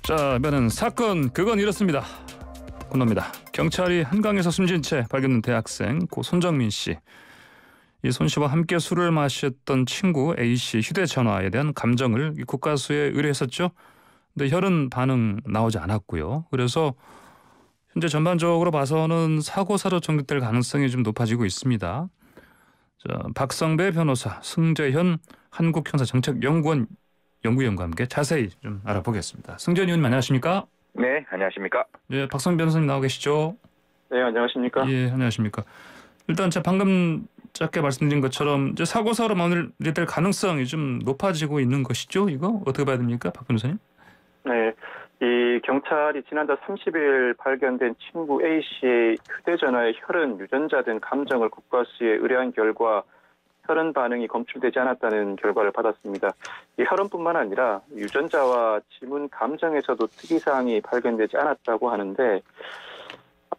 자, 이번엔 사건 그건 이렇습니다. 건너입니다. 경찰이 한강에서 숨진 채 발견된 대학생 고 손정민 씨. 이 손 씨와 함께 술을 마셨던 친구 A 씨 휴대전화에 대한 감정을 국과수에 의뢰했었죠. 근데 혈흔 반응 나오지 않았고요. 그래서 현재 전반적으로 봐서는 사고사로 전개될 가능성이 좀 높아지고 있습니다. 자, 박성배 변호사, 승재현 한국형사정책연구원 연구위원과 함께 자세히 좀 알아보겠습니다. 승재현 의원님 안녕하십니까? 네, 안녕하십니까? 네, 박성배 변호사님 나오 계시죠? 네, 안녕하십니까? 예, 안녕하십니까? 일단 제가 방금 짧게 말씀드린 것처럼 이제 사고사로 마무리될 가능성이 좀 높아지고 있는 것이죠. 이거 어떻게 봐야 됩니까, 박 변호사님? 네, 이 경찰이 지난달 30일 발견된 친구 A 씨의 휴대전화에 혈흔, 유전자 등 감정을 국과수에 의뢰한 결과 혈흔 반응이 검출되지 않았다는 결과를 받았습니다. 이 혈흔뿐만 아니라 유전자와 지문 감정에서도 특이사항이 발견되지 않았다고 하는데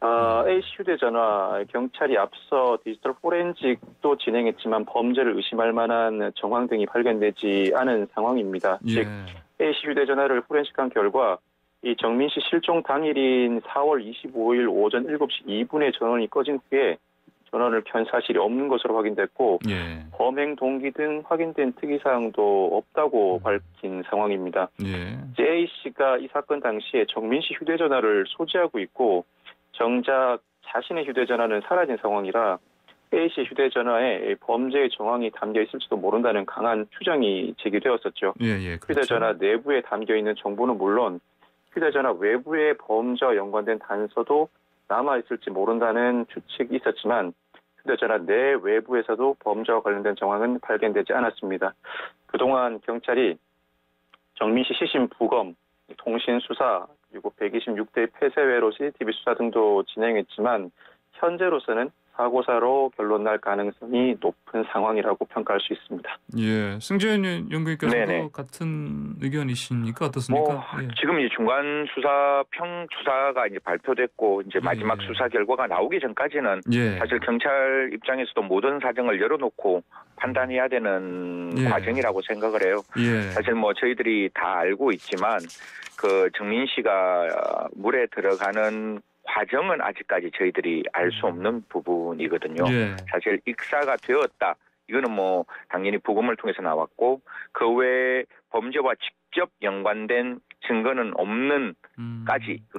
A 씨 휴대전화 경찰이 앞서 디지털 포렌식도 진행했지만 범죄를 의심할 만한 정황 등이 발견되지 않은 상황입니다. 예. 즉 A 씨 휴대전화를 포렌식한 결과 이 정민 씨 실종 당일인 4월 25일 오전 7시 2분에 전원이 꺼진 후에 전원을 켠 사실이 없는 것으로 확인됐고 예. 범행 동기 등 확인된 특이사항도 없다고 밝힌 상황입니다. 예. A 씨가 이 사건 당시에 정민 씨 휴대전화를 소지하고 있고 정작 자신의 휴대전화는 사라진 상황이라 A 씨 휴대전화에 범죄의 정황이 담겨 있을지도 모른다는 강한 추정이 제기되었었죠. 예, 그렇죠. 휴대전화 내부에 담겨 있는 정보는 물론 휴대전화 외부에 범죄와 연관된 단서도 남아있을지 모른다는 추측이 있었지만 휴대전화 내 외부에서도 범죄와 관련된 정황은 발견되지 않았습니다. 그동안 경찰이 정민 씨 시신 부검, 통신 수사, 그리고 126대 폐쇄회로 CCTV 수사 등도 진행했지만 현재로서는 사고사로 결론 날 가능성이 높은 상황이라고 평가할 수 있습니다. 예, 승재현 연구위께서도 네네. 같은 의견이십니까? 어떻습니까? 예. 지금 이제 중간 수사가 이제 발표됐고 이제 마지막 수사 결과가 나오기 전까지는 예. 사실 경찰 입장에서도 모든 사정을 열어놓고 판단해야 되는 과정이라고 생각을 해요. 예. 사실 뭐 저희들이 다 알고 있지만 그 정민 씨가 물에 들어가는 과정은 아직까지 저희들이 알 수 없는 부분이거든요. 예. 사실 익사가 되었다. 이거는 뭐 당연히 부검을 통해서 나왔고 그 외에 범죄와 직접 연관된 증거는 없는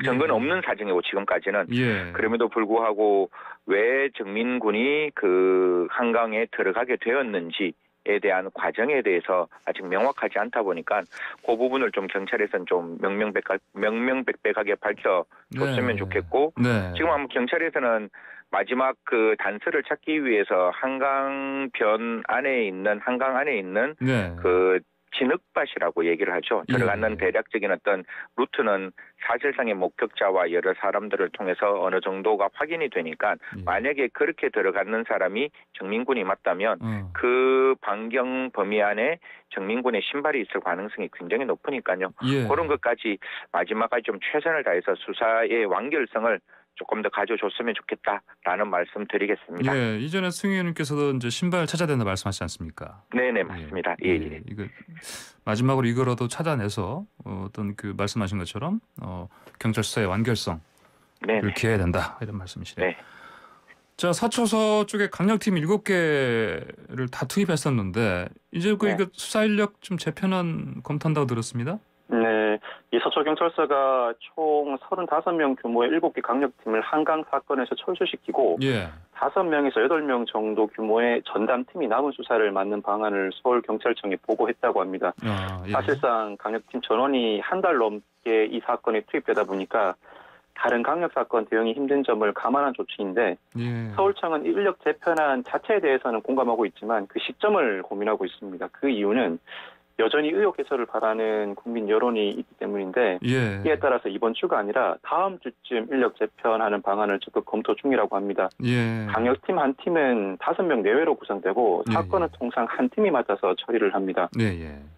증거는 없는 사정이고 지금까지는 그럼에도 불구하고 왜 정민 군이 그 한강에 들어가게 되었는지에 대한 과정에 대해서 아직 명확하지 않다 보니까 그 부분을 좀 경찰에서는 좀 명명백백하게 밝혀줬으면 좋겠고 지금 아마 경찰에서는 마지막 그 단서를 찾기 위해서 한강 안에 있는 그 진흙밭이라고 얘기를 하죠. 들어가는 대략적인 어떤 루트는 사실상의 목격자와 여러 사람들을 통해서 어느 정도가 확인이 되니까 만약에 그렇게 들어가는 사람이 정민군이 맞다면 그 반경 범위 안에 정민군의 신발이 있을 가능성이 굉장히 높으니까요. 그런 것까지 마지막까지 좀 최선을 다해서 수사의 완결성을 조금 더 가져줬으면 좋겠다라는 말씀 드리겠습니다. 예, 이전에 승 의원님께서도 이제 신발 찾아야 된다 말씀하시지 않습니까? 네네, 맞습니다. 예. 이거 마지막으로 이거라도 찾아내서 어떤 그 말씀하신 것처럼 경찰 수사의 완결성을 기해야 된다 이런 말씀이시네요. 네. 자, 사초서 쪽에 강력팀 7개를 다 투입했었는데 이제 이거 수사 인력 좀 재편안 검토한다고 들었습니다. 네, 이 서초경찰서가 총 35명 규모의 7개 강력팀을 한강 사건에서 철수시키고 5명에서 8명 정도 규모의 전담팀이 남은 수사를 맡는 방안을 서울경찰청에 보고했다고 합니다. 사실상 강력팀 전원이 한 달 넘게 이 사건에 투입되다 보니까 다른 강력사건 대응이 힘든 점을 감안한 조치인데 서울청은 인력 재편안 자체에 대해서는 공감하고 있지만 그 시점을 고민하고 있습니다. 그 이유는 여전히 의혹 해소를 바라는 국민 여론이 있기 때문인데 이에 따라서 이번 주가 아니라 다음 주쯤 인력 재편하는 방안을 적극 검토 중이라고 합니다. 강력팀 한 팀은 5명 내외로 구성되고 사건은 통상 한 팀이 맡아서 처리를 합니다.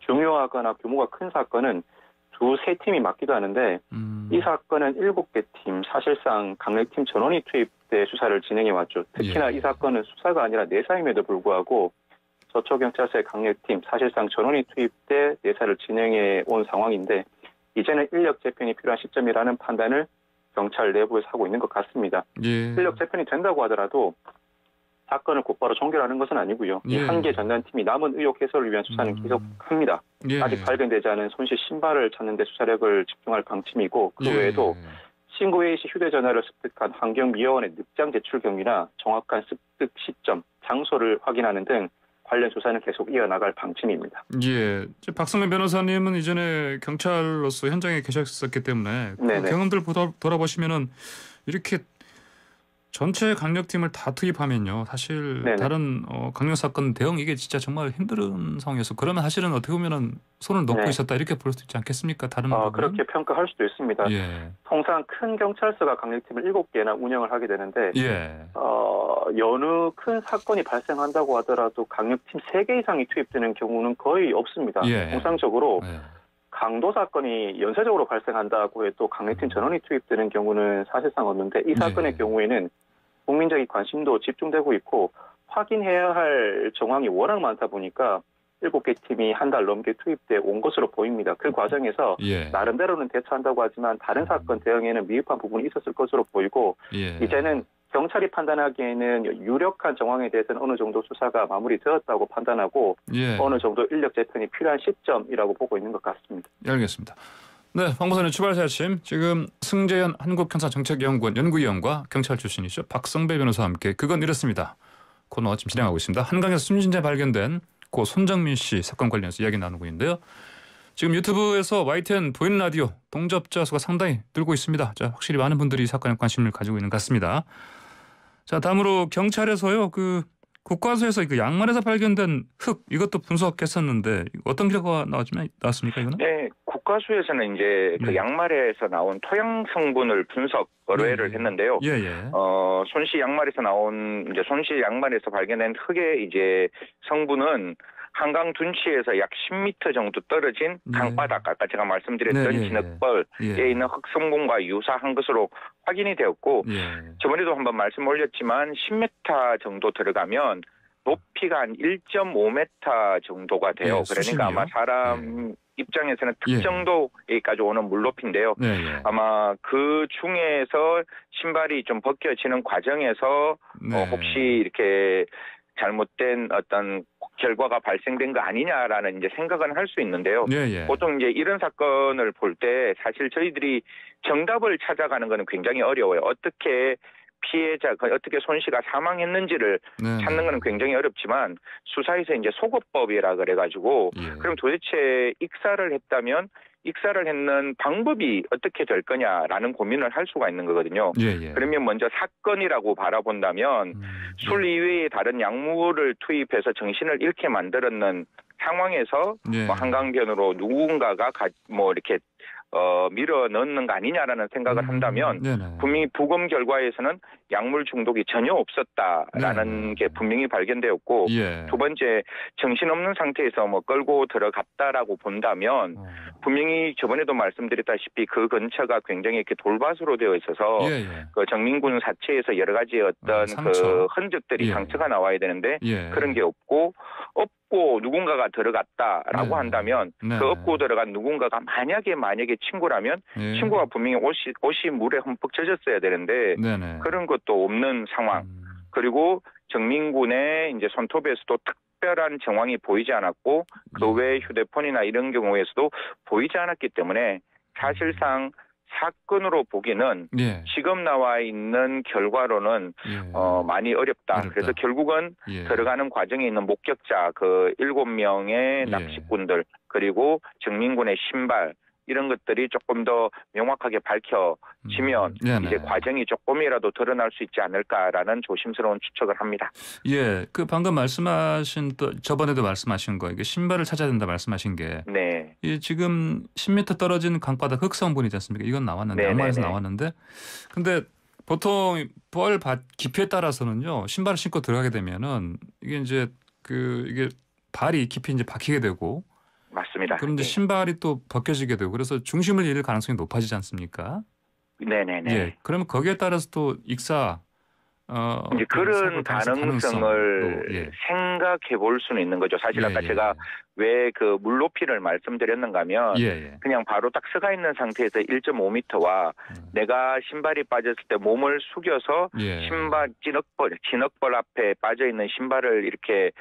중요하거나 규모가 큰 사건은 2-3팀이 맡기도 하는데 이 사건은 7개 팀, 사실상 강력팀 전원이 투입돼 수사를 진행해왔죠. 특히나 이 사건은 수사가 아니라 내사임에도 불구하고 서초경찰서의 강력팀, 사실상 전원이 투입돼 내사를 진행해 온 상황인데 이제는 인력 재편이 필요한 시점이라는 판단을 경찰 내부에서 하고 있는 것 같습니다. 인력 재편이 된다고 하더라도 사건을 곧바로 종결하는 것은 아니고요. 이 한계 전담팀이 남은 의혹 해소를 위한 수사는 계속합니다. 아직 발견되지 않은 손씨 신발을 찾는 데 수사력을 집중할 방침이고 그 외에도 신고 A씨 휴대전화를 습득한 환경미화원의 늑장 제출 경위나 정확한 습득 시점, 장소를 확인하는 등 관련 수사는 계속 이어나갈 방침입니다. 예, 박성민 변호사님은 이전에 경찰로서 현장에 계셨었기 때문에 그 경험들 돌아보시면은 이렇게 전체 강력팀을 다 투입하면요, 사실 다른 강력 사건 대응 이게 진짜 정말 힘든 상황이어서 그러면 사실은 어떻게 보면은 손을 놓고 있었다 이렇게 볼 수 있지 않겠습니까? 다른 그렇게 평가할 수도 있습니다. 통상 큰 경찰서가 강력팀을 7개나 운영을 하게 되는데 여느 큰 사건이 발생한다고 하더라도 강력팀 3개 이상이 투입되는 경우는 거의 없습니다. 통상적으로 강도 사건이 연쇄적으로 발생한다고 해도 강력팀 전원이 투입되는 경우는 사실상 없는데 이 사건의 경우에는 국민적인 관심도 집중되고 있고 확인해야 할 정황이 워낙 많다 보니까 7개 팀이 한 달 넘게 투입돼 온 것으로 보입니다. 그 과정에서 나름대로는 대처한다고 하지만 다른 사건 대응에는 미흡한 부분이 있었을 것으로 보이고 이제는 경찰이 판단하기에는 유력한 정황에 대해서는 어느 정도 수사가 마무리되었다고 판단하고 어느 정도 인력 재편이 필요한 시점이라고 보고 있는 것 같습니다. 알겠습니다. 네, 황보선의 추발사 아침 지금 승재현 한국형사정책연구원 연구위원과 경찰 출신이죠. 박성배 변호사와 함께 그건 이렇습니다. 코너 지금 진행하고 있습니다. 한강에서 숨진 채 발견된 고 손정민 씨 사건 관련해서 이야기 나누고 있는데요. 지금 유튜브에서 YTN 보이는 라디오 동접자 수가 상당히 늘고 있습니다. 자, 확실히 많은 분들이 이 사건에 관심을 가지고 있는 것 같습니다. 자, 다음으로 경찰에서요, 그 국과수에서 그 양말에서 발견된 흙 이것도 분석했었는데 어떤 결과가 나왔습니까 이거는? 네, 국과수에서는 이제 그 양말에서 나온 토양 성분을 분석 의뢰를 했는데요. 손씨 양말에서 나온 이제 손씨 양말에서 발견된 흙의 이제 성분은 한강 둔치에서 약 10m 정도 떨어진 강바닥, 아까 제가 말씀드렸던 진흙벌에 있는 흙 성분과 유사한 것으로 확인이 되었고 저번에도 한번 말씀 올렸지만 10m 정도 들어가면 높이가 한 1.5m 정도가 돼요. 그러니까 아마 사람 입장에서는 특정도에까지 오는 물높이인데요. 아마 그 중에서 신발이 좀 벗겨지는 과정에서 혹시 이렇게 잘못된 어떤 결과가 발생된 거 아니냐라는 이제 생각은 할 수 있는데요. 보통 이제 이런 사건을 볼 때 사실 저희들이 정답을 찾아가는 거는 굉장히 어려워요. 어떻게 어떻게 손씨가 사망했는지를 찾는 거는 굉장히 어렵지만 수사에서 이제 소거법이라 그래가지고 그럼 도대체 익사를 했다면 익사를 했는 방법이 어떻게 될 거냐라는 고민을 할 수가 있는 거거든요. 그러면 먼저 사건이라고 바라본다면 술 이외의 다른 약물을 투입해서 정신을 잃게 만들었는 상황에서 뭐 한강변으로 누군가가 뭐 이렇게 밀어 넣는 거 아니냐라는 생각을 한다면 분명히 부검 결과에서는 약물 중독이 전혀 없었다라는 게 분명히 발견되었고 두 번째 정신없는 상태에서 뭐 끌고 들어갔다라고 본다면 분명히 저번에도 말씀드렸다시피 그 근처가 굉장히 이렇게 돌밭으로 되어 있어서 그 정민군 사체에서 여러 가지 어떤 그 흔적들이 상처가 나와야 되는데 그런 게 없고 누군가가 들어갔다라고 한다면 그 업고 들어간 누군가가 만약에 친구라면 친구가 분명히 옷이 물에 흠뻑 젖었어야 되는데 그런 것도 없는 상황. 그리고 정민군의 이제 손톱에서도 특별한 정황이 보이지 않았고 그 외 휴대폰이나 이런 경우에서도 보이지 않았기 때문에 사실상 사건으로 보기는 지금 나와 있는 결과로는 많이 어렵다. 그래서 결국은 들어가는 과정에 있는 목격자 그 7명의 납치꾼들 그리고 정민군의 신발 이런 것들이 조금 더 명확하게 밝혀지면 이제 과정이 조금이라도 드러날 수 있지 않을까라는 조심스러운 추측을 합니다. 그 방금 말씀하신 또 저번에도 말씀하신 거 이게 신발을 찾아야 된다 말씀하신 게 지금 10m 떨어진 강바닥 흙 성분이지 않습니까? 이건 나왔는데 양말에서 나왔는데 근데 보통 벌 깊이에 따라서는요 신발을 신고 들어가게 되면은 이게 이제 이게 발이 깊이 이제 박히게 되고. 맞습니다. 그런데 신발이 또 벗겨지게 되고 그래서 중심을 잃을 가능성이 높아지지 않습니까? 네네네. 그러면 거기에 따라서 또 익사 이제 그런 가능성을 예. 생각해 볼 수는 있는 거죠. 사실 아까 예. 제가 왜 그 물높이를 말씀드렸는가 하면 예. 그냥 바로 딱 서가 있는 상태에서 1.5m와 내가 신발이 빠졌을 때 몸을 숙여서 예. 신발 진흙벌 앞에 빠져 있는 신발을 이렇게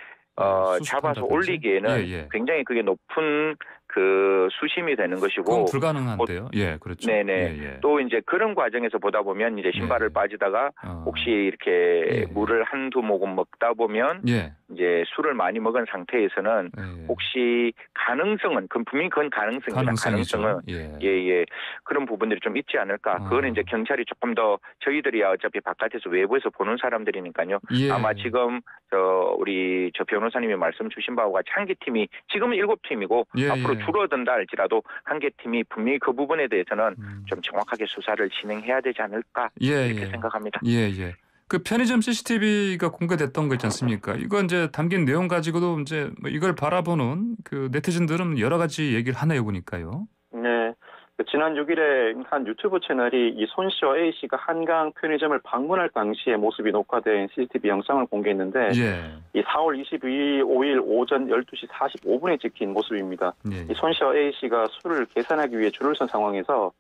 잡아서 올리기에는 굉장히 그게 높은 그 수심이 되는 것이고 그건 불가능한데요. 예, 그렇죠. 네네. 예. 또 이제 그런 과정에서 보다 보면 이제 신발을 빠지다가 혹시 이렇게 물을 한두 모금 먹다 보면 이제 술을 많이 먹은 상태에서는 혹시 가능성은 분명히 그건 가능성입니다. 가능성은 예. 그런 부분들이 좀 있지 않을까. 그거는 이제 경찰이 조금 더 저희들이야 어차피 바깥에서 외부에서 보는 사람들이니까요. 아마 지금 우리 변호사님이 말씀 주신 바와 같이 한 개 팀이 지금은 7팀이고 앞으로 줄어든다 할지라도 한 개 팀이 분명히 그 부분에 대해서는 좀 정확하게 수사를 진행해야 되지 않을까 이렇게 생각합니다. 예. 그 편의점 CCTV가 공개됐던 거 있지 않습니까? 이거 이제 담긴 내용 가지고도 이제 이걸 바라보는 그 네티즌들은 여러 가지 얘기를 하네요, 보니까요. 네. 지난 6일에 한 유튜브 채널이 이 손 씨와 A 씨가 한강 편의점을 방문할 당시의 모습이 녹화된 CCTV 영상을 공개했는데 이 4월 5일 오전 12시 45분에 찍힌 모습입니다. 이 손 씨와 A 씨가 술을 계산하기 위해 줄을 선 상황에서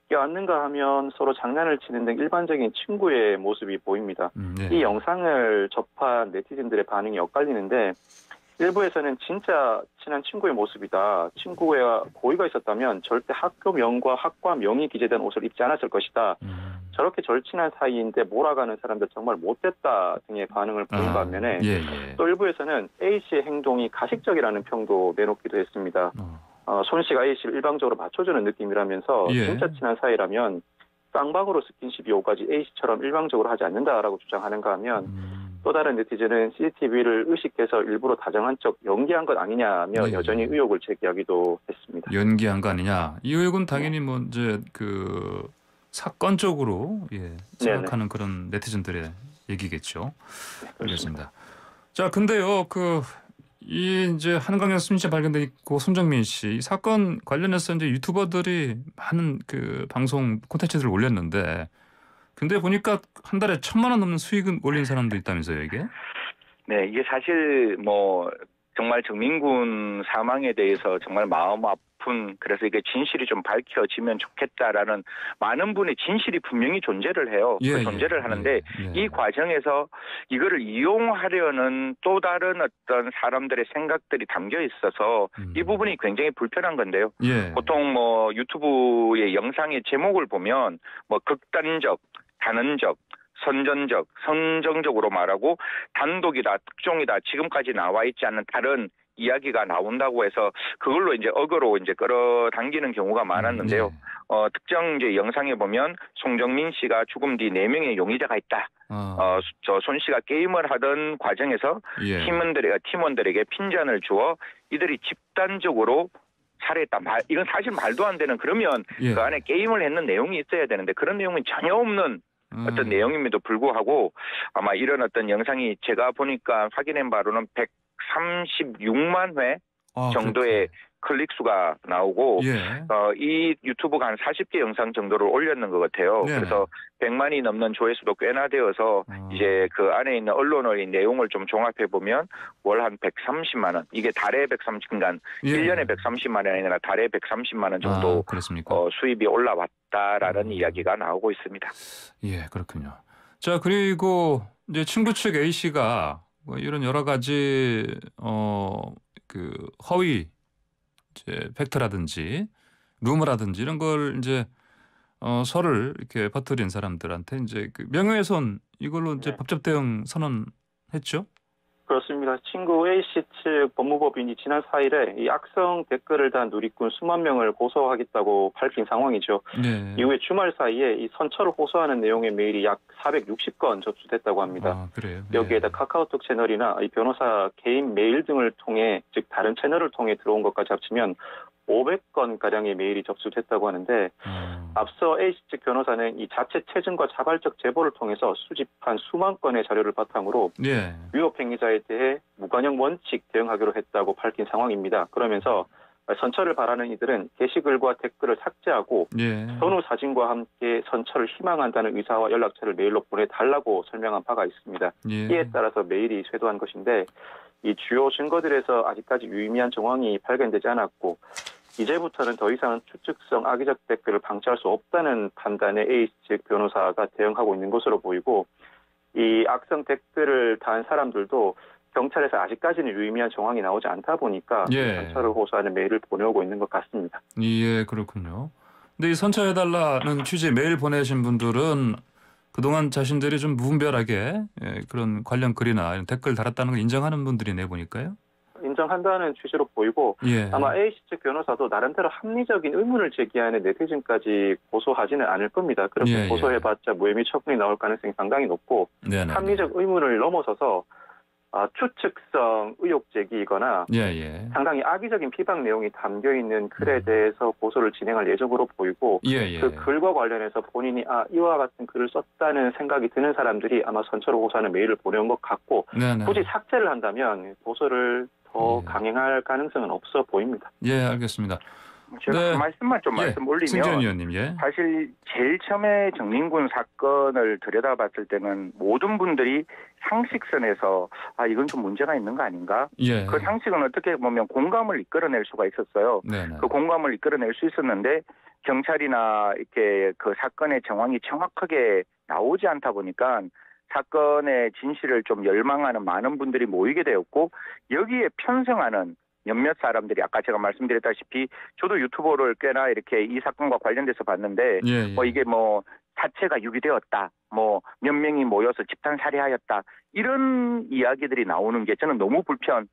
껴안는가 하면 서로 장난을 치는 등 일반적인 친구의 모습이 보입니다. 이 영상을 접한 네티즌들의 반응이 엇갈리는데 일부에서는 진짜 친한 친구의 모습이다. 친구와 고의가 있었다면 절대 학교명과 학과명이 기재된 옷을 입지 않았을 것이다. 저렇게 절친한 사이인데 몰아가는 사람들 정말 못됐다 등의 반응을 보인 반면에 또 일부에서는 A씨의 행동이 가식적이라는 평도 내놓기도 했습니다. 손 씨가 A씨를 일방적으로 맞춰주는 느낌이라면서 진짜 친한 사이라면 쌍방으로 스킨십이 오가지 A씨처럼 일방적으로 하지 않는다라고 주장하는가 하면 또 다른 네티즌은 CCTV를 의식해서 일부러 다정한 척 연기한 것 아니냐며 여전히 의혹을 제기하기도 했습니다. 연기한 거 아니냐? 이 의혹은 당연히 뭐 이제 그 사건적으로 생각하는 그런 네티즌들의 얘기겠죠. 알겠습니다. 자, 근데요, 이 이제 한강에서 숨진 발견돼 있고 손정민 씨 이 사건 관련해서 이제 유튜버들이 많은 그 방송 콘텐츠들을 올렸는데. 근데 보니까 한 달에 1,000만 원 넘는 수익은 올린 사람도 있다면서요, 이게? 네, 이게 사실 정말 정민군 사망에 대해서 정말 마음 아픈 그래서 이게 진실이 좀 밝혀지면 좋겠다라는 많은 분의 진실이 분명히 존재를 해요. 존재를 하는데 이 과정에서 이거를 이용하려는 또 다른 어떤 사람들의 생각들이 담겨 있어서 이 부분이 굉장히 불편한 건데요. 보통 유튜브의 영상의 제목을 보면 극단적, 단언적, 선전적, 선정적으로 말하고 단독이다, 특종이다, 지금까지 나와 있지 않는 다른 이야기가 나온다고 해서 그걸로 이제 억으로 이제 끌어당기는 경우가 많았는데요. 특정 이제 영상에 보면 송정민 씨가 죽음 뒤 4명의 용의자가 있다. 저 손 씨가 게임을 하던 과정에서 팀원들에게 핀잔을 주어 이들이 집단적으로 살해했다. 이건 사실 말도 안 되는 그러면 그 안에 게임을 했는 내용이 있어야 되는데 그런 내용이 전혀 없는 어떤 내용임에도 불구하고 아마 이런 어떤 영상이 제가 보니까 확인한 바로는 136만 회 정도의 클릭 수가 나오고 이 유튜브가 한 40개 영상 정도를 올렸는 것 같아요. 그래서 100만이 넘는 조회수도 꽤나 되어서 이제 그 안에 있는 언론의 내용을 좀 종합해 보면 월 한 130만 원. 이게 달에 130간 1년에 130만 원이 아니라 달에 130만 원 정도 수입이 올라왔다라는 이야기가 나오고 있습니다. 예, 그렇군요. 자, 그리고 이제 친구 측 A 씨가 이런 여러 가지 그 허위 이제 팩트라든지 루머라든지 이런 걸 이제 설을 이렇게 퍼뜨린 사람들한테 이제 그 명예훼손 이걸로 이제 법적 대응 선언했죠. 그렇습니다. 친구 A씨 측 법무법인이 지난 4일에 이 악성 댓글을 단 누리꾼 수만 명을 고소하겠다고 밝힌 상황이죠. 이후에 주말 사이에 이 선처를 호소하는 내용의 메일이 약 460건 접수됐다고 합니다. 그래요? 여기에다 카카오톡 채널이나 이 변호사 개인 메일 등을 통해 즉 다른 채널을 통해 들어온 것까지 합치면 500건가량의 메일이 접수됐다고 하는데 앞서 A씨 측 변호사는 이 자체 체증과 자발적 제보를 통해서 수집한 수만 건의 자료를 바탕으로 위법 행위자에 대해 무관용 원칙 대응하기로 했다고 밝힌 상황입니다. 그러면서 선처를 바라는 이들은 게시글과 댓글을 삭제하고 예. 전후 사진과 함께 선처를 희망한다는 의사와 연락처를 메일로 보내달라고 설명한 바가 있습니다. 예. 이에 따라서 메일이 쇄도한 것인데 이 주요 증거들에서 아직까지 유의미한 정황이 발견되지 않았고 이제부터는 더 이상 추측성 악의적 댓글을 방치할 수 없다는 판단에 A씨 측 변호사가 대응하고 있는 것으로 보이고 이 악성 댓글을 단 사람들도 경찰에서 아직까지는 유의미한 정황이 나오지 않다 보니까 선처를 호소하는 메일을 보내오고 있는 것 같습니다. 예, 그렇군요. 근데 이 선처해달라는 취지의 메일 보내신 분들은 그동안 자신들이 좀 무분별하게 그런 관련 글이나 이런 댓글 달았다는 걸 인정하는 분들이네 보니까요. 인정한다는 취지로 보이고 예. 아마 A씨 측 변호사도 나름대로 합리적인 의문을 제기하는 네티즌까지 고소하지는 않을 겁니다. 그렇게 고소해봤자 무혐의 처분이 나올 가능성이 상당히 높고 네네. 합리적 의문을 넘어서서 추측성 의혹 제기이거나 상당히 악의적인 비방 내용이 담겨있는 글에 대해서 고소를 진행할 예정으로 보이고 그 글과 관련해서 본인이 이와 같은 글을 썼다는 생각이 드는 사람들이 아마 선처를 고소하는 메일을 보내온 것 같고 굳이 삭제를 한다면 고소를 더 강행할 가능성은 없어 보입니다. 예, 알겠습니다. 제가 한 말씀만 좀 말씀 올리면 의원님, 사실 제일 처음에 정민군 사건을 들여다봤을 때는 모든 분들이 상식선에서 이건 좀 문제가 있는 거 아닌가? 그 상식은 어떻게 보면 공감을 이끌어낼 수가 있었어요. 네네. 그 공감을 이끌어낼 수 있었는데 경찰이나 이렇게 그 사건의 정황이 정확하게 나오지 않다 보니까 사건의 진실을 좀 열망하는 많은 분들이 모이게 되었고 여기에 편성하는 몇몇 사람들이 아까 제가 말씀드렸다시피 저도 유튜버를 꽤나 이렇게 이 사건과 관련돼서 봤는데 이게 사체가 유기되었다. 몇 명이 모여서 집단 살해하였다. 이런 이야기들이 나오는 게 저는 너무 불편한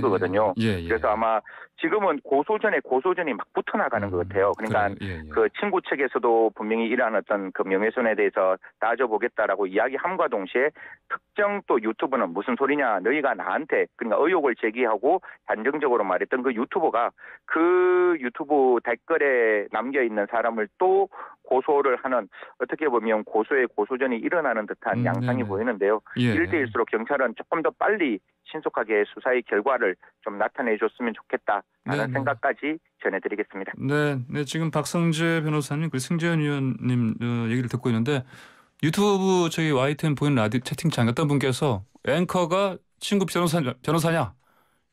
거거든요. 그래서 아마 지금은 고소전이 막 붙어나가는 것 같아요. 그러니까 그 친구 측에서도 분명히 이러한 어떤 그 명예훼손에 대해서 따져보겠다라고 이야기함과 동시에 특정 또 유튜버는 무슨 소리냐. 너희가 나한테 그러니까 의혹을 제기하고 단정적으로 말했던 그 유튜버가 그 유튜브 댓글에 남겨있는 사람을 또 고소를 하는 어떻게 보면 고소의 고소전이 일어나는 듯한 양상이 보이는데요. 일대일수록 경찰은 조금 더 빨리 신속하게 수사의 결과를 좀 나타내줬으면 좋겠다라는 생각까지 전해드리겠습니다. 네, 지금 박성재 변호사님, 승재현 의원님 얘기를 듣고 있는데 유튜브 저희 YTN 보이는 라디오 채팅창 어떤 분께서 앵커가 친구 변호사냐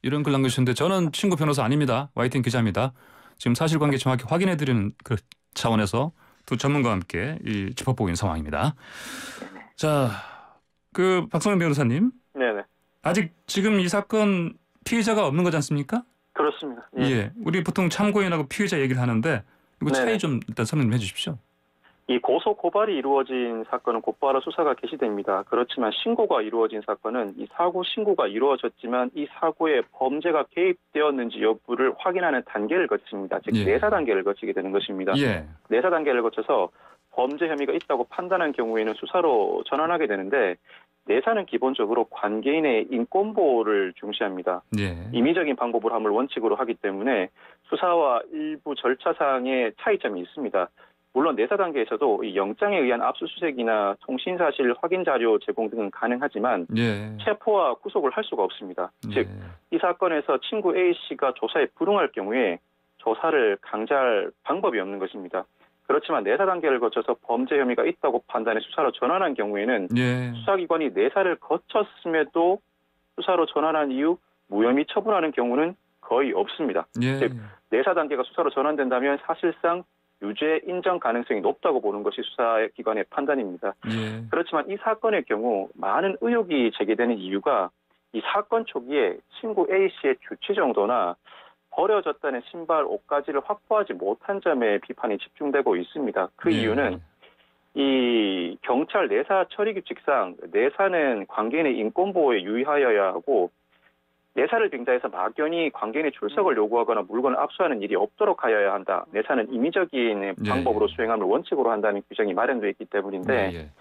이런 글 남겨주셨는데 저는 친구 변호사 아닙니다. YTN 기자입니다. 지금 사실관계 정확히 확인해드리는 그 차원에서 두 전문가와 함께 짚어보고 있는 상황입니다. 자, 그 박성현 변호사님. 네네. 아직 지금 이 사건 피해자가 없는 거지 않습니까? 그렇습니다. 우리 보통 참고인하고 피해자 얘기를 하는데 이거 차이 좀 일단 설명해 주십시오. 이 고소 고발이 이루어진 사건은 곧바로 수사가 개시됩니다. 그렇지만 신고가 이루어진 사건은 이 사고 신고가 이루어졌지만 이 사고에 범죄가 개입되었는지 여부를 확인하는 단계를 거칩니다. 즉 내사 단계를 거치게 되는 것입니다. 내사 단계를 거쳐서 범죄 혐의가 있다고 판단한 경우에는 수사로 전환하게 되는데 내사는 기본적으로 관계인의 인권보호를 중시합니다. 임의적인 방법으로 함을 원칙으로 하기 때문에 수사와 일부 절차상의 차이점이 있습니다. 물론 내사 단계에서도 이 영장에 의한 압수수색이나 통신사실 확인 자료 제공 등은 가능하지만 체포와 구속을 할 수가 없습니다. 즉, 이 사건에서 친구 A씨가 조사에 불응할 경우에 조사를 강제할 방법이 없는 것입니다. 그렇지만 내사 단계를 거쳐서 범죄 혐의가 있다고 판단해 수사로 전환한 경우에는 수사기관이 내사를 거쳤음에도 수사로 전환한 이후 무혐의 처분하는 경우는 거의 없습니다. 즉, 내사 단계가 수사로 전환된다면 사실상 유죄 인정 가능성이 높다고 보는 것이 수사기관의 판단입니다. 그렇지만 이 사건의 경우 많은 의혹이 제기되는 이유가 이 사건 초기에 친구 A씨의 주치 정도나 버려졌다는 신발, 옷가지를 확보하지 못한 점에 비판이 집중되고 있습니다. 그 이유는 이 경찰 내사 처리 규칙상 내사는 관계인의 인권보호에 유의하여야 하고 내사를 빙자해서 막연히 관계인의 출석을 요구하거나 물건을 압수하는 일이 없도록 하여야 한다. 내사는 임의적인 방법으로 수행함을 원칙으로 한다는 규정이 마련되어 있기 때문인데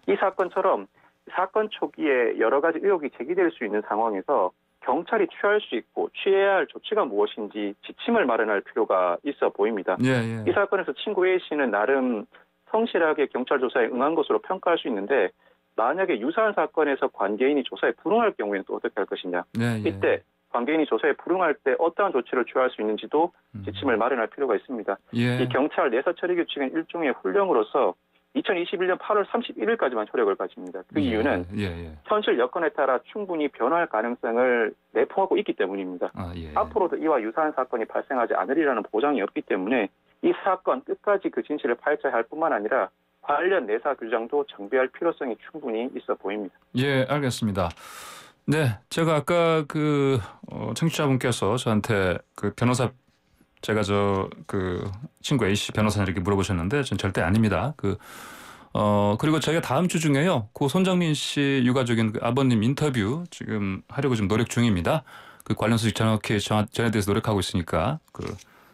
이 사건처럼 사건 초기에 여러 가지 의혹이 제기될 수 있는 상황에서 경찰이 취할 수 있고 취해야 할 조치가 무엇인지 지침을 마련할 필요가 있어 보입니다. 이 사건에서 친구 A씨는 나름 성실하게 경찰 조사에 응한 것으로 평가할 수 있는데 만약에 유사한 사건에서 관계인이 조사에 불응할 경우에는 또 어떻게 할 것이냐. 이때 관계인이 조사에 불응할 때 어떠한 조치를 취할 수 있는지도 지침을 마련할 필요가 있습니다. 예. 이 경찰 내사 처리 규칙은 일종의 훈령으로서 2021년 8월 31일까지만 효력을 가집니다. 그 이유는 현실 여건에 따라 충분히 변화할 가능성을 내포하고 있기 때문입니다. 앞으로도 이와 유사한 사건이 발생하지 않으리라는 보장이 없기 때문에 이 사건 끝까지 그 진실을 파헤쳐야 할 뿐만 아니라 관련 내사 규정도 정비할 필요성이 충분히 있어 보입니다. 예, 알겠습니다. 네, 제가 아까 청취자분께서 저한테 변호사 제가 친구 A씨 변호사님에게 물어보셨는데 전 절대 아닙니다. 그리고 저희가 다음 주 중에요. 고 손정민 씨 유가족인 아버님 인터뷰 지금 하려고 지금 노력 중입니다. 관련 소식 정확히 전해드려서 노력하고 있으니까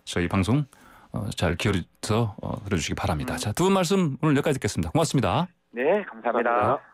저희 방송 잘 기울여서 들어주시기 바랍니다. 자, 두 분 말씀 오늘 여기까지 듣겠습니다. 고맙습니다. 네, 감사합니다.